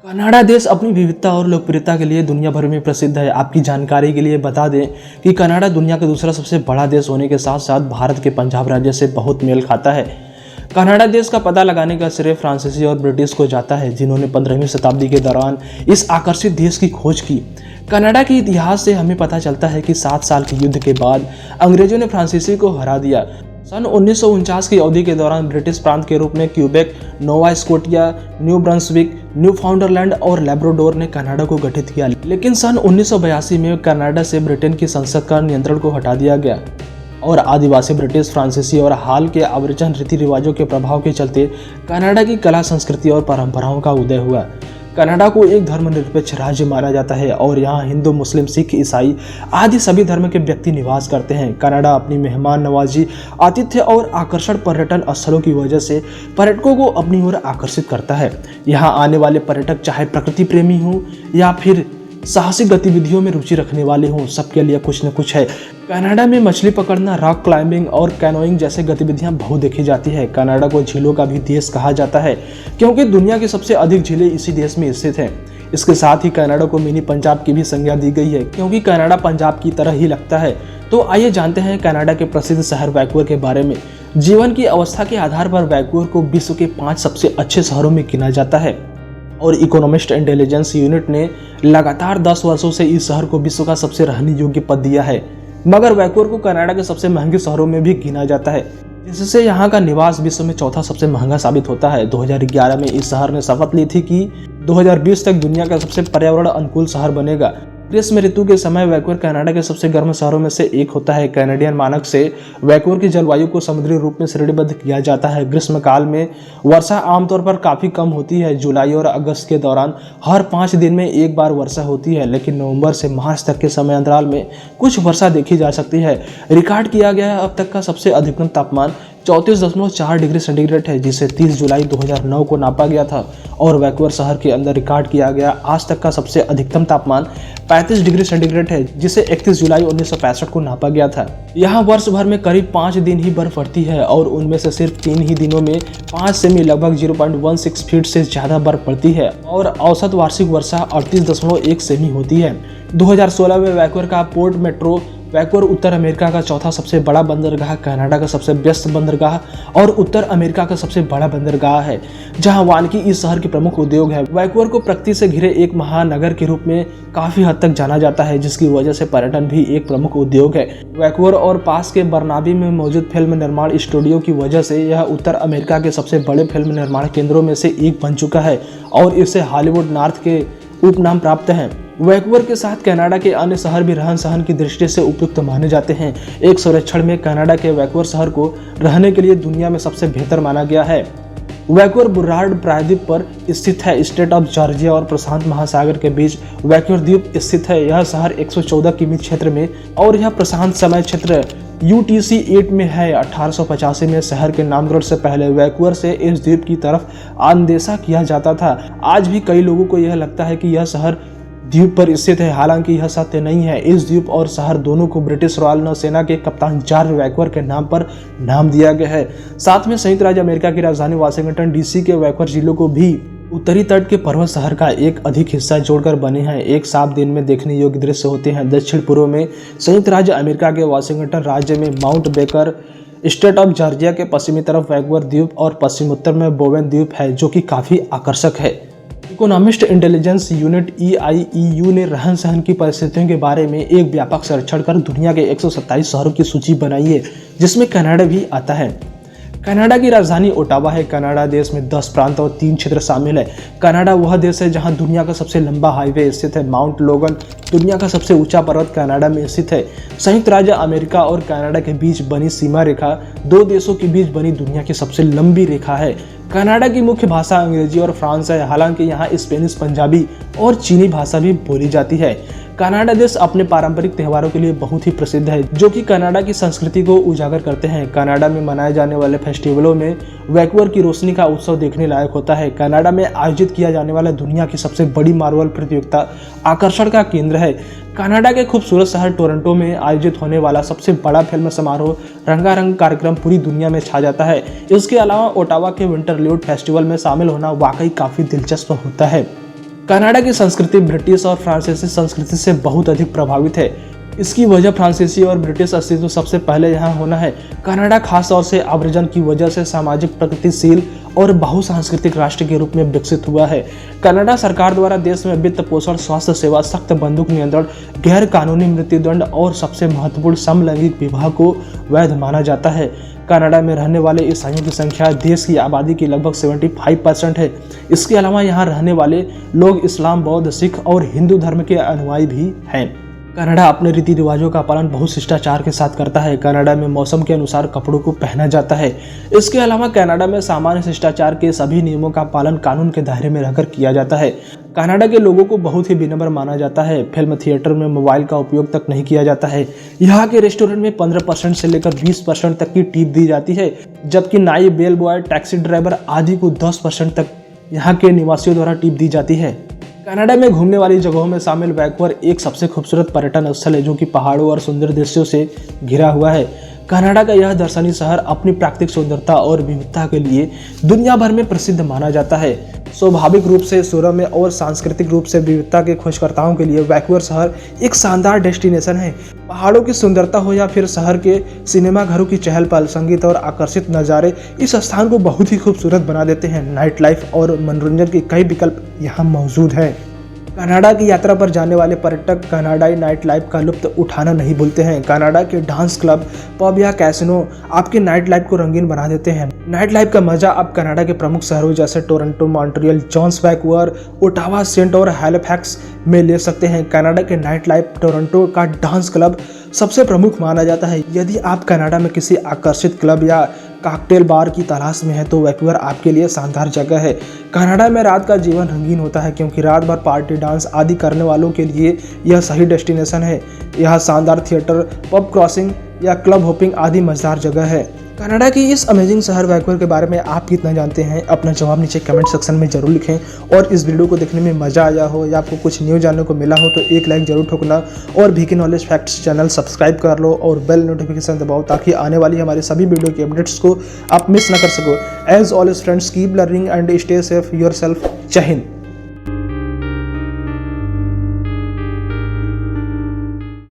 Canada देश अपनी विविधता और लोकप्रियता के लिए दुनिया भर में प्रसिद्ध है। आपकी जानकारी के लिए बता दें कि कनाडा दुनिया का दूसरा सबसे बड़ा देश होने के साथ साथ भारत के पंजाब राज्य से बहुत मेल खाता है। कनाडा देश का पता लगाने का श्रेय फ्रांसीसी और ब्रिटिश को जाता है, जिन्होंने 15वीं शताब्दी के दौरान इस आकर्षित देश की खोज की। कनाडा के इतिहास से हमें पता चलता है कि 7 साल के युद्ध के बाद अंग्रेजों ने फ्रांसीसी को हरा दिया। सन 1949 की अवधि के दौरान ब्रिटिश प्रांत के रूप में Quebec, Nova Scotia, New Brunswick, Newfoundland और लैब्राडोर ने कनाडा को गठित किया। लेकिन सन 1982 में कनाडा से ब्रिटेन की संसद का नियंत्रण को हटा दिया गया और आदिवासी ब्रिटिश, फ्रांसीसी और हाल के अबोरिजिन रीति रिवाजों के प्रभाव के चलते कनाडा की कला, संस्कृति और परंपराओं का उदय हुआ। कनाडा को एक धर्मनिरपेक्ष राज्य माना जाता है और यहाँ हिंदू, मुस्लिम, सिख, ईसाई आदि सभी धर्म के व्यक्ति निवास करते हैं। कनाडा अपनी मेहमान नवाजी, आतिथ्य और आकर्षण पर्यटन स्थलों की वजह से पर्यटकों को अपनी ओर आकर्षित करता है। यहाँ आने वाले पर्यटक चाहे प्रकृति प्रेमी हों या फिर साहसिक गतिविधियों में रुचि रखने वाले हों, सबके लिए कुछ न कुछ है। कनाडा में मछली पकड़ना, रॉक क्लाइंबिंग और कैनोइंग जैसे गतिविधियां बहुत देखी जाती है। कनाडा को झीलों का भी देश कहा जाता है क्योंकि दुनिया की सबसे अधिक झीलें इसी देश में स्थित हैं। इसके साथ ही कनाडा को मिनी पंजाब की भी संज्ञा दी गई है क्योंकि कनाडा पंजाब की तरह ही लगता है। तो आइए जानते हैं कनाडा के प्रसिद्ध शहर वैंकूवर के बारे में। जीवन की अवस्था के आधार पर वैंकूवर को विश्व के 5 सबसे अच्छे शहरों में गिना जाता है और इकोनॉमिस्ट इंटेलिजेंस यूनिट ने लगातार 10 वर्षों से इस शहर को विश्व का सबसे रहने योग्य पद दिया है। मगर वैंकूवर को कनाडा के सबसे महंगे शहरों में भी गिना जाता है, जिससे यहाँ का निवास विश्व में चौथा सबसे महंगा साबित होता है। 2011 में इस शहर ने शपथ ली थी कि 2020 तक दुनिया का सबसे पर्यावरण अनुकूल शहर बनेगा। ग्रीष्म ऋतु के समय वैंकूवर कनाडा के सबसे गर्म शहरों में से एक होता है। कैनेडियन मानक से वैंकूवर की जलवायु को समुद्री रूप में श्रेणीबद्ध किया जाता है। ग्रीष्मकाल में वर्षा आमतौर पर काफ़ी कम होती है। जुलाई और अगस्त के दौरान हर 5 दिन में एक बार वर्षा होती है, लेकिन नवंबर से मार्च तक के समय अंतराल में कुछ वर्षा देखी जा सकती है। रिकॉर्ड किया गया अब तक का सबसे अधिकतम तापमान 34.4 डिग्री सेंटीग्रेड है, जिसे 30 जुलाई 2009 को नापा गया था। और वैंकूवर शहर के अंदर रिकॉर्ड किया गया आज तक का सबसे अधिकतम तापमान 35 डिग्री सेंटीग्रेड है, जिसे 31 जुलाई 1965 को नापा गया था। यहाँ वर्ष भर में करीब 5 दिन ही बर्फ पड़ती है और उनमें से सिर्फ 3 ही दिनों में 5 सेमी लगभग 0.16 फीट से ज़्यादा बर्फ पड़ती है और औसत वार्षिक वर्षा 38.1 सेमी होती है। 2016 में वैंकूवर का पोर्ट मेट्रो वैंकूवर उत्तर अमेरिका का चौथा सबसे बड़ा बंदरगाह, कनाडा का सबसे व्यस्त बंदरगाह और उत्तर अमेरिका का सबसे बड़ा बंदरगाह है, जहां वानिकी इस शहर के प्रमुख उद्योग है। वैंकूवर को प्रकृति से घिरे एक महानगर के रूप में काफी हद तक जाना जाता है, जिसकी वजह से पर्यटन भी एक प्रमुख उद्योग है। वैंकूवर और पास के बर्नाबी में मौजूद फिल्म निर्माण स्टूडियो की वजह से यह उत्तर अमेरिका के सबसे बड़े फिल्म निर्माण केंद्रों में से एक बन चुका है और इसे हॉलीवुड नॉर्थ के उपनाम प्राप्त है। वैंकूवर के साथ कनाडा के अन्य शहर भी रहन सहन की दृष्टि से उपयुक्त माने जाते हैं। एक सर्वेक्षण में कनाडा के वैंकूवर शहर को रहने के लिए दुनिया में सबसे बेहतर माना गया है। वैंकूवर बुर्रार्ड प्रायद्वीप पर स्थित है। स्टेट ऑफ जॉर्जिया और प्रशांत महासागर के बीच वैंकूवर द्वीप स्थित है। यह शहर 114 किमी क्षेत्र में और यह प्रशांत समय क्षेत्र UTC 8 में है। 1885 में शहर के नामकरण से पहले वैंकूवर से इस द्वीप की तरफ अंदेशा किया जाता था। आज भी कई लोगों को यह लगता है कि यह शहर द्वीप पर स्थित है, हालांकि यह सत्य नहीं है। इस द्वीप और शहर दोनों को ब्रिटिश रॉयल नौसेना के कप्तान जॉर्ज वैंकूवर के नाम पर नाम दिया गया है। साथ में संयुक्त राज्य अमेरिका की राजधानी वाशिंगटन DC के वैंकूवर जिलों को भी उत्तरी तट के पर्वत शहर का एक अधिक हिस्सा जोड़कर बने हैं। एक साफ दिन में देखने योग्य दृश्य होते हैं। दक्षिण पूर्व में संयुक्त राज्य अमेरिका के वाशिंगटन राज्य में mount baker, state of Georgia के पश्चिमी तरफ वैंकूवर द्वीप और पश्चिमोत्तर में बोवेन द्वीप है, जो कि काफी आकर्षक है। इकोनॉमिस्ट इंटेलिजेंस यूनिट EIEU ने रहन सहन की परिस्थितियों के बारे में एक व्यापक सर्वेक्षण कर दुनिया के 127 शहरों की सूची बनाई है, जिसमें कनाडा भी आता है। कनाडा की राजधानी ओटावा है। कनाडा देश में 10 प्रांत और 3 क्षेत्र शामिल है। कनाडा वह देश है जहां दुनिया का सबसे लंबा हाईवे स्थित है। माउंट लोगन दुनिया का सबसे ऊंचा पर्वत कनाडा में स्थित है। संयुक्त राज्य अमेरिका और कनाडा के बीच बनी सीमा रेखा 2 देशों के बीच बनी दुनिया की सबसे लंबी रेखा है। कनाडा की मुख्य भाषा अंग्रेजी और फ्रांस है, हालांकि यहाँ स्पेनिश, पंजाबी और चीनी भाषा भी बोली जाती है। कनाडा देश अपने पारंपरिक त्योहारों के लिए बहुत ही प्रसिद्ध है, जो कि कनाडा की संस्कृति को उजागर करते हैं। कनाडा में मनाए जाने वाले फेस्टिवलों में वैंकूवर की रोशनी का उत्सव देखने लायक होता है। कनाडा में आयोजित किया जाने वाला दुनिया की सबसे बड़ी मार्बल प्रतियोगिता आकर्षण का केंद्र है। कनाडा के खूबसूरत शहर टोरंटो में आयोजित होने वाला सबसे बड़ा फिल्म समारोह रंगारंग कार्यक्रम पूरी दुनिया में छा जाता है। इसके अलावा ओटावा के विंटरल्यूड फेस्टिवल में शामिल होना वाकई काफ़ी दिलचस्प होता है। कनाडा की संस्कृति ब्रिटिश और फ्रांसीसी संस्कृति से बहुत अधिक प्रभावित है। इसकी वजह फ्रांसीसी और ब्रिटिश अस्तित्व सबसे पहले यहाँ होना है। कनाडा खास तौर से आव्रजन की वजह से सामाजिक, प्रगतिशील और बहुसांस्कृतिक राष्ट्र के रूप में विकसित हुआ है। कनाडा सरकार द्वारा देश में वित्त पोषण, स्वास्थ्य सेवा, सख्त बंदूक नियंत्रण, गैर कानूनी मृत्युदंड और सबसे महत्वपूर्ण समलैंगिक विवाह को वैध माना जाता है। कनाडा में रहने वाले ईसाइयों की संख्या देश की आबादी की लगभग 75% है। इसके अलावा यहाँ रहने वाले लोग इस्लाम, बौद्ध, सिख और हिंदू धर्म के अनुयायी भी हैं। कनाडा अपने रीति रिवाजों का पालन बहुत शिष्टाचार के साथ करता है। कनाडा में मौसम के अनुसार कपड़ों को पहना जाता है। इसके अलावा कनाडा में सामान्य शिष्टाचार के सभी नियमों का पालन कानून के दायरे में रहकर किया जाता है। कनाडा के लोगों को बहुत ही विनम्र माना जाता है। फिल्म थिएटर में मोबाइल का उपयोग तक नहीं किया जाता है। यहाँ के रेस्टोरेंट में 15% से लेकर 20% तक की टिप दी जाती है, जबकि नाई, बेल बॉय, टैक्सी ड्राइवर आदि को 10% तक यहाँ के निवासियों द्वारा टिप दी जाती है। कनाडा में घूमने वाली जगहों में शामिल वैंकूवर एक सबसे खूबसूरत पर्यटन स्थल है, जो कि पहाड़ों और सुंदर दृश्यों से घिरा हुआ है। कनाडा का यह दर्शनीय शहर अपनी प्राकृतिक सुंदरता और विविधता के लिए दुनिया भर में प्रसिद्ध माना जाता है। स्वाभाविक रूप से सुरम्य और सांस्कृतिक रूप से विविधता के खोजकर्ताओं के लिए वैंकूवर शहर एक शानदार डेस्टिनेशन है। पहाड़ों की सुंदरता हो या फिर शहर के सिनेमा घरों की चहल पहल, संगीत और आकर्षित नज़ारे इस स्थान को बहुत ही खूबसूरत बना देते हैं। नाइट लाइफ और मनोरंजन के कई विकल्प यहाँ मौजूद हैं। कनाडा की यात्रा पर जाने वाले पर्यटक कनाडाई नाइट लाइफ का लुत्फ उठाना नहीं भूलते हैं। कनाडा के डांस क्लब, पब या कैसिनो आपके नाइट लाइफ को रंगीन बना देते हैं। नाइट लाइफ का मजा आप कनाडा के प्रमुख शहरों जैसे Toronto, Montreal, Johns, Vancouver, Ottawa, Saint और हैलिफैक्स में ले सकते हैं। कनाडा के नाइट लाइफ टोरंटो का डांस क्लब सबसे प्रमुख माना जाता है। यदि आप कनाडा में किसी आकर्षित क्लब या कॉकटेल बार की तलाश में है तो वैंकूवर आपके लिए शानदार जगह है। कनाडा में रात का जीवन रंगीन होता है, क्योंकि रात भर पार्टी, डांस आदि करने वालों के लिए यह सही डेस्टिनेशन है। यहाँ शानदार थिएटर, पब क्रॉसिंग या क्लब हॉपिंग आदि मजेदार जगह है। कनाडा की इस अमेजिंग शहर वैंकूवर के बारे में आप कितना जानते हैं? अपना जवाब नीचे कमेंट सेक्शन में जरूर लिखें। और इस वीडियो को देखने में मजा आया हो या आपको कुछ न्यू जानने को मिला हो तो एक लाइक जरूर ठोकना और VK knowledge facts channel subscribe कर लो और बेल नोटिफिकेशन दबाओ, ताकि आने वाली हमारे सभी वीडियो की अपडेट्स को आप मिस ना कर सको। As always friends, keep learning and stay safe yourself. जय हिंद।